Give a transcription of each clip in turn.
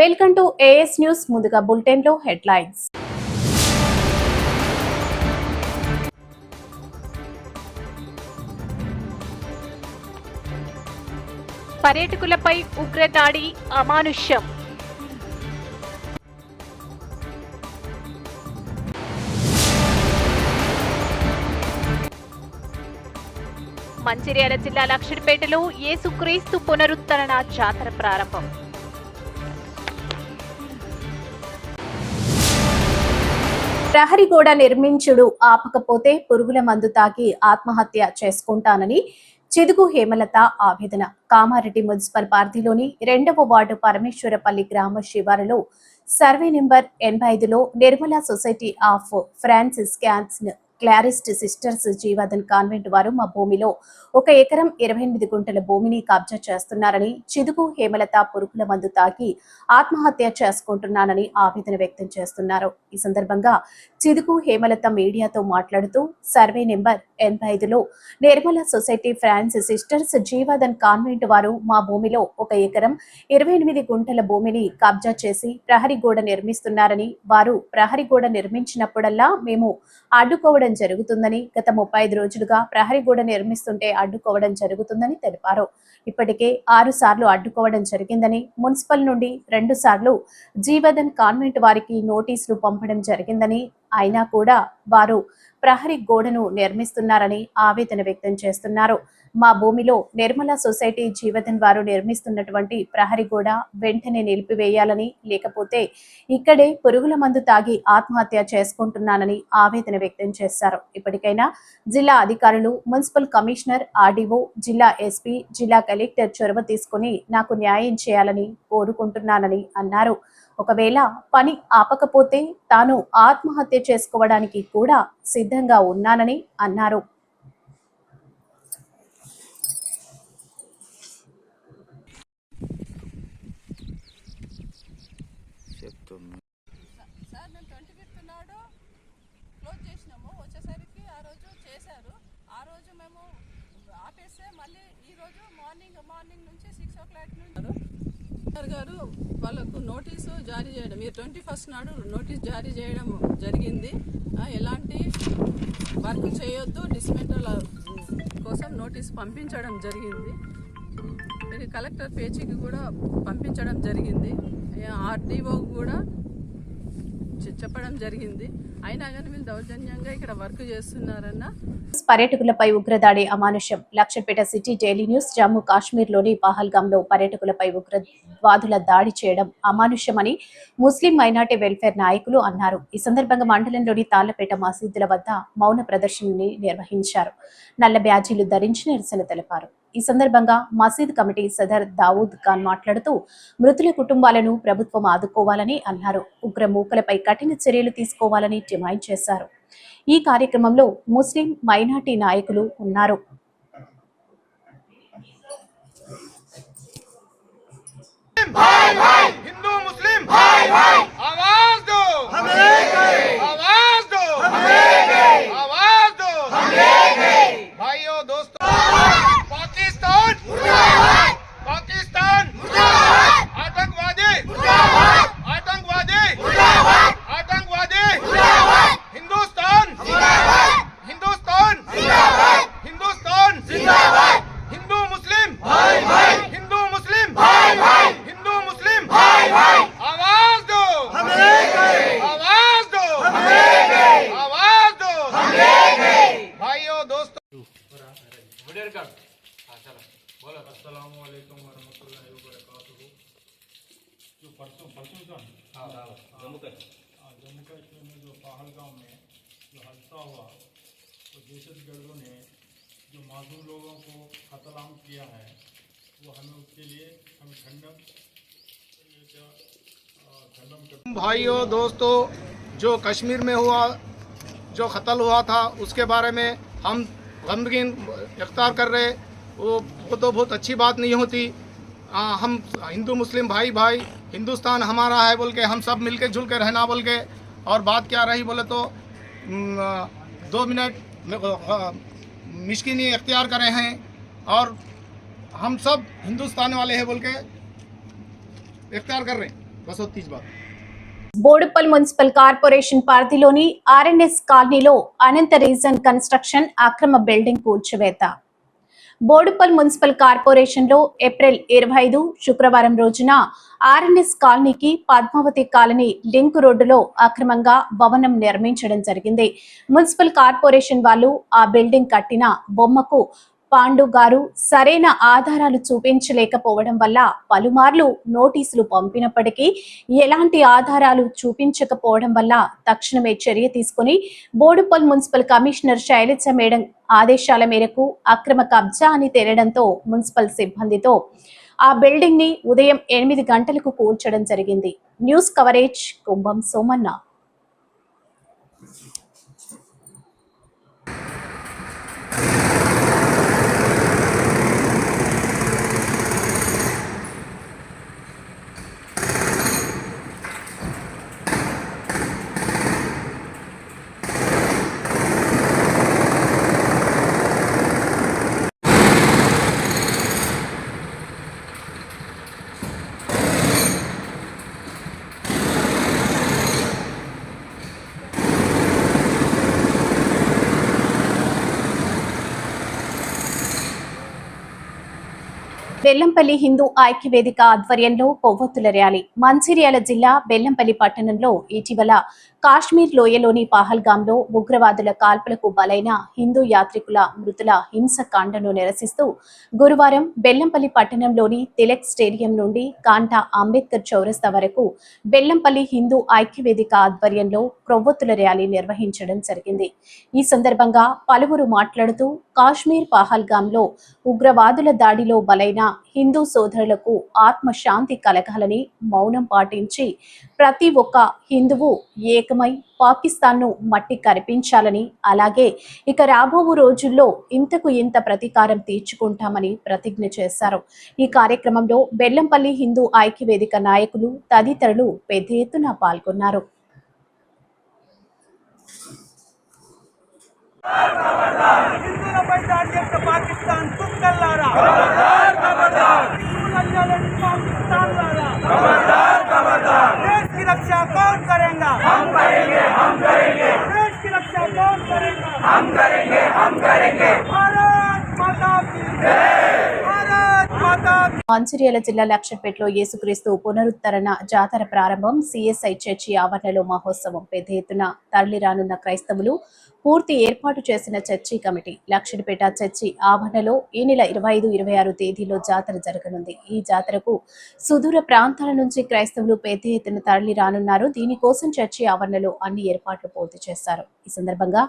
Welcome to AS news. ముందుగా bulletin లో headlines. పర్యాటకులపై ఉగ్రదాడి అమానుష్యం. మంచిర్యాల జిల్లా లక్షడిపేటలో యేసుక్రీస్తు పునరుద్ధరణ జాతర ప్రారంభం. ప్రహరీ గోడ నిర్మించుడు ఆపకపోతే పురుగుల మందు తాగి ఆత్మహత్య చేసుకుంటానని చిదుగు హేమలత ఆవేదన. కామారెడ్డి మున్సిపల్ పరిధిలోని 2వ వార్డు పరమేశ్వరపల్లి గ్రామ శివారులో సర్వే నెంబర్ 85లో Nirmala Society of Franciscans Clarist Sisters Jeevadan Convent వారు మా భూమిలో 1 ఎకరం 28 గుంటల భూమిని కబ్జా చేస్తున్నారని, చిదుగు హేమలత పురుగుల మందు తాగి ఆత్మహత్య చేసుకుంటున్నానని ఆవేదన వ్యక్తం చేస్తున్నారు. ఈ సందర్భంగా చిదుగు హేమలత మీడియాతో మాట్లాడుతూ సర్వే నెంబర్ 85లో Nirmala Society France Sisters Jeevadan Convent వారు మా భూమిలో 1 ఎకరం 28 గుంటల భూమిని కబ్జా చేసి ప్రహరీ గోడ నిర్మిస్తున్నారని, వారు ప్రహరీ గోడ నిర్మించినప్పుడల్లా మేము అడ్డుకోవడం జరుగుతుందని, గత 35 రోజులుగా ప్రహరీ గోడ నిర్మిస్తుంటే అడ్డుకోవడం జరుగుతుందని తెలిపారు. ఇప్పటికే 6 సార్లు అడ్డుకోవడం జరిగిందని, మున్సిపల్ నుండి 2 సార్లు జీవదన్ కాన్వెంట్ వారికి నోటీసులు పంపడం జరిగిందని, అయినా కూడా వారు ప్రహరీ గోడను నిర్మిస్తున్నారని ఆవేదన వ్యక్తం చేస్తున్నారు. మా భూమిలో నిర్మలా సొసైటీ జీవదన్ వారు నిర్మిస్తున్నటువంటి ప్రహరీ గోడ వెంటనే నిలిపివేయాలని, లేకపోతే ఇక్కడే పురుగుల మందు తాగి ఆత్మహత్య చేసుకుంటున్నానని ఆవేదన వ్యక్తం చేశారు. ఇప్పటికైనా జిల్లా అధికారులు, మున్సిపల్ కమిషనర్, ఆర్డీఓ, జిల్లా ఎస్పీ, జిల్లా కలెక్టర్ చొరవ తీసుకుని నాకు న్యాయం చేయాలని కోరుకుంటున్నానని అన్నారు. ఒకవేళ పని ఆపకపోతే తాను ఆత్మహత్య చేసుకోవడానికి కూడా సిద్ధంగా ఉన్నానని అన్నారు. సార్ మేము 25th నాడు క్లోజ్ చేసినాము. వచ్చేసరికి ఆ రోజు చేశారు. ఆ రోజు మేము ఆపేస్తే మళ్ళీ ఈరోజు మార్నింగ్ నుంచి 6 o'clock నుంచి గారు వాళ్ళకు నోటీసు జారీ చేయడం, ఈ 21st నాడు నోటీస్ జారీ చేయడం జరిగింది. ఎలాంటి వర్క్ చేయొద్దు, డిస్మెంటల్ కోసం నోటీస్ పంపించడం జరిగింది. ఇది కలెక్టర్ పేజీకి కూడా పంపించడం జరిగింది. ఆర్డీఓ కూడా చెప్పడం జరిగింది. అయినా కానీ వీళ్ళు దౌర్జన్యంగా ఇక్కడ వర్క్ చేస్తున్నారన్న. పర్యాటకులపై ఉగ్రదాడి అమానుష్యం. Lakshapeta City Daily News. Jammu కాశ్మీర్లోని పహల్గాంలో పర్యాటకులపై ఉగ్రవాదుల దాడి చేయడం అమానుష్యమని ముస్లిం మైనార్టీ వెల్ఫేర్ నాయకులు అన్నారు. ఈ సందర్భంగా మండలంలోని తాళ్లపేట మసీదుల వద్ద మౌన ప్రదర్శనని నిర్వహించారు. నల్ల బ్యాజీలు ధరించి నిరసన తెలిపారు. ఈ సందర్భంగా మసీద్ కమిటీ సదర్ దావూద్ ఖాన్ మాట్లాడుతూ మృతుల కుటుంబాలను ప్రభుత్వం ఆదుకోవాలని అన్నారు. ఉగ్ర మూకలపై కఠిన చర్యలు తీసుకోవాలని డిమాండ్ చేశారు. ఈ కార్యక్రమంలో ముస్లిం మైనార్టీ నాయకులు ఉన్నారు. हिंदू मुस्लिम भाई भाई आवाज दो हमें आवाज दो हमें आवाज दो हमें भाइयों दोस्तों पाकिस्तान मुर्दाबाद पाकिस्तान मुर्दाबाद आतंकवादी मुर्दाबाद आतंकवादी मुर्दाबाद आतंकवादी मुर्दाबाद हिंदुस्तान जिंदाबाद हिंदुस्तान जिंदाबाद हिंदुस्तान जिंदाबाद हिंदू मुस्लिम भाई भाई हिंदू मुस्लिम भाई भाई हिंदू मुस्लिम भाई भाई आवाज दो हमें आवाज दो हमें आवाज दो हमें भाइयों दोस्तों अस्सलाम वालेकुम वरहमतुल्लाहि वबरकातुहू। जो परसों जम्मू कश्मीर में जो पहलगाम में जो हादसा हुआ, तो दहशतगर्दों ने जो मासूम लोगों को कत्लेआम किया है, वो हमें उसके लिए हम खंडन करते। भाइयों दोस्तों, जो कश्मीर में हुआ, जो कत्ल हुआ था, उसके बारे में हम गमगीन इख्तियार कर रहे। वो तो बहुत अच्छी बात नहीं होती। हम हिंदू मुस्लिम भाई भाई, हिंदुस्तान हमारा है बोल के हम सब मिल के जुल के रहना बोल के। और बात क्या रही बोले तो 2 मिनट मिशकिनी इख्तियार करे हैं और हम सब हिंदुस्तान वाले हैं बोल के इख्तियार कर रहे हैं। बस वो 30 बात। బోడుప్పల్ మున్సిపల్ కార్పొరేషన్ పరిధిలోని ఆర్ఎన్ఎస్ కాలనీలో అనంత రీజన్ కన్స్ట్రక్షన్ అక్రమ బిల్డింగ్ కూల్చివేత. బోడుప్పల్ మున్సిపల్ కార్పొరేషన్ లో ఏప్రిల్ 25 శుక్రవారం రోజున ఆర్ఎన్ఎస్ కాలనీకి పద్మావతి కాలనీ లింక్ రోడ్డులో అక్రమంగా భవనం నిర్మించడం జరిగింది. మున్సిపల్ కార్పొరేషన్ వాళ్ళు ఆ బిల్డింగ్ కట్టిన బొమ్మకు పాండు గారు సరైన ఆధారాలు చూపించలేకపోవడం వల్ల పలుమార్లు నోటీసులు పంపినప్పటికీ ఎలాంటి ఆధారాలు చూపించకపోవడం వల్ల తక్షణమే చర్య తీసుకుని Boduppal municipal commissioner Shailaja madam ఆదేశాల మేరకు అక్రమ కబ్జా అని తేలడంతో మున్సిపల్ సిబ్బందితో ఆ బిల్డింగ్ ని ఉదయం 8 గంటలకు కూల్చడం జరిగింది. న్యూస్ కవరేజ్ కుంభం సోమన్న. బెల్లంపల్లి హిందూ ఐక్యవేదిక ఆధ్వర్యంలో కొవ్వొత్తుల ర్యాలీ. మంచిర్యాల జిల్లా బెల్లంపల్లి పట్టణంలో ఇటీవల కాశ్మీర్ లోయలోని పహల్గాంలో ఉగ్రవాదుల కాల్పులకు బలైన హిందూ యాత్రికుల మృతుల హింసకాండను నిరసిస్తూ గురువారం బెల్లంపల్లి పట్టణంలోని తిలక్ స్టేడియం నుండి కాంటా అంబేద్కర్ చౌరస్తా వరకు బెల్లంపల్లి హిందూ ఐక్యవేదిక ఆధ్వర్యంలో కొవ్వొత్తుల ర్యాలీ నిర్వహించడం జరిగింది. ఈ సందర్భంగా పలువురు మాట్లాడుతూ కాశ్మీర్ పహల్గాంలో ఉగ్రవాదుల దాడిలో బలైన హిందూ సోదరులకు ఆత్మశాంతి కలగాలని మౌనం పాటించి ప్రతి ఒక్క హిందువు ఏకమై పాకిస్తాన్ను మట్టి కరిపించాలని, అలాగే ఇక రాబో రోజుల్లో ఇంతకు ఇంత ప్రతీకారం తీర్చుకుంటామని ప్రతిజ్ఞ చేశారు. ఈ కార్యక్రమంలో బెల్లంపల్లి హిందూ ఐక్యవేదిక నాయకులు తదితరులు పెద్ద ఎత్తున పాల్గొన్నారు. హిందువులపై దాడి చేసిన పాకిస్తాన్ కుక్కల్లారా, देश की रक्षा कौन करेगा? हम करेंगे, हम करेंगे। देश की रक्षा कौन करेगा? हम करेंगे, हम करेंगे। भारत माता की जय, भारत माता की। మంచిర్యాల జిల్లా లక్షపేటలో యేసుక్రీస్తు పునరుద్ధరణ జాతర ప్రారంభం. సిఎస్ఐ చర్చి ఆవరణలో మహోత్సవం. పెద్ద ఎత్తున తరలిరానున్న క్రైస్తవులు పూర్తి ఏర్పాటు చేసిన చర్చి కమిటీ. లక్షపేట చర్చి ఆవరణలో ఈ నెల 25, 26 తేదీలో జాతర జరగనుంది. ఈ జాతరకు సుదూర ప్రాంతాల నుంచి క్రైస్తవులు పెద్ద ఎత్తున తరలి రానున్నారు. దీనికోసం చర్చి ఆవరణలో అన్ని ఏర్పాట్లు పూర్తి చేశారు. ఈ సందర్భంగా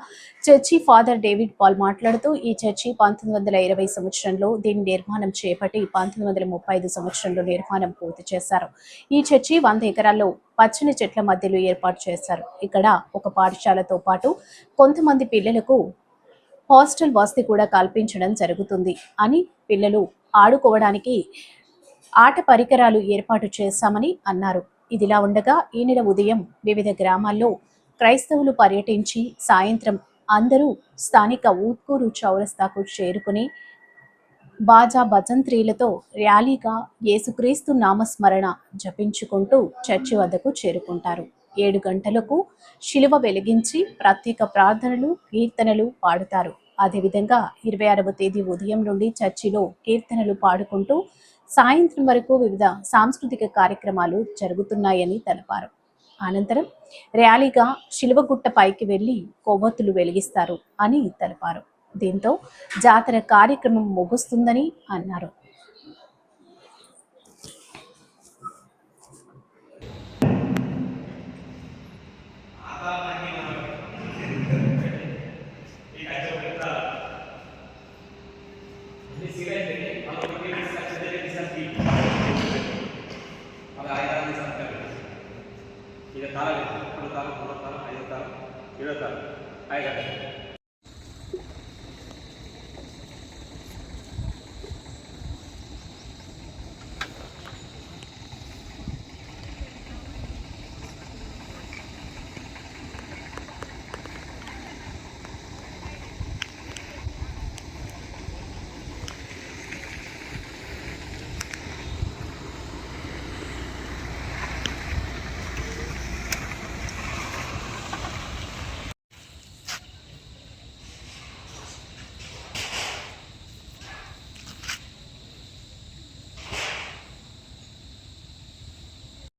చర్చి ఫాదర్ డేవిడ్ పాల్ మాట్లాడుతూ ఈ చర్చి 1920 సంవత్సరంలో దీని నిర్మాణం చేపట్టి 1935 సంవత్సరంలో నిర్మాణం పూర్తి చేశారు. ఈ చర్చి 100 ఎకరాల్లో పచ్చని చెట్ల మధ్యలో ఏర్పాటు చేశారు. ఇక్కడ ఒక పాఠశాలతో పాటు కొంతమంది పిల్లలకు హాస్టల్ వసతి కూడా కల్పించడం జరుగుతుంది అని, పిల్లలు ఆడుకోవడానికి ఆట పరికరాలు ఏర్పాటు చేశామని అన్నారు. ఇదిలా ఉండగా ఈ నెల ఉదయం వివిధ గ్రామాల్లో క్రైస్తవులు పర్యటించి సాయంత్రం అందరూ స్థానిక ఊత్కూరు చౌరస్తాకు చేరుకుని బాజా భజంత్రీలతో ర్యాలీగా యేసుక్రీస్తు నామస్మరణ జపించుకుంటూ చర్చి వద్దకు చేరుకుంటారు. 7 గంటలకు శిలువ వెలిగించి ప్రత్యేక ప్రార్థనలు, కీర్తనలు పాడుతారు. అదేవిధంగా 26వ తేదీ ఉదయం నుండి చర్చిలో కీర్తనలు పాడుకుంటూ సాయంత్రం వరకు వివిధ సాంస్కృతిక కార్యక్రమాలు జరుగుతున్నాయని తెలిపారు. అనంతరం ర్యాలీగా శిలువగుట్ట పైకి వెళ్లి కొవ్వొత్తులు వెలిగిస్తారు అని తెలిపారు. దీంతో జాతర కార్యక్రమం ముగుస్తుందని అన్నారు. ఇది తాళం 3 తాళం 5 తాళం 7 తాళం 5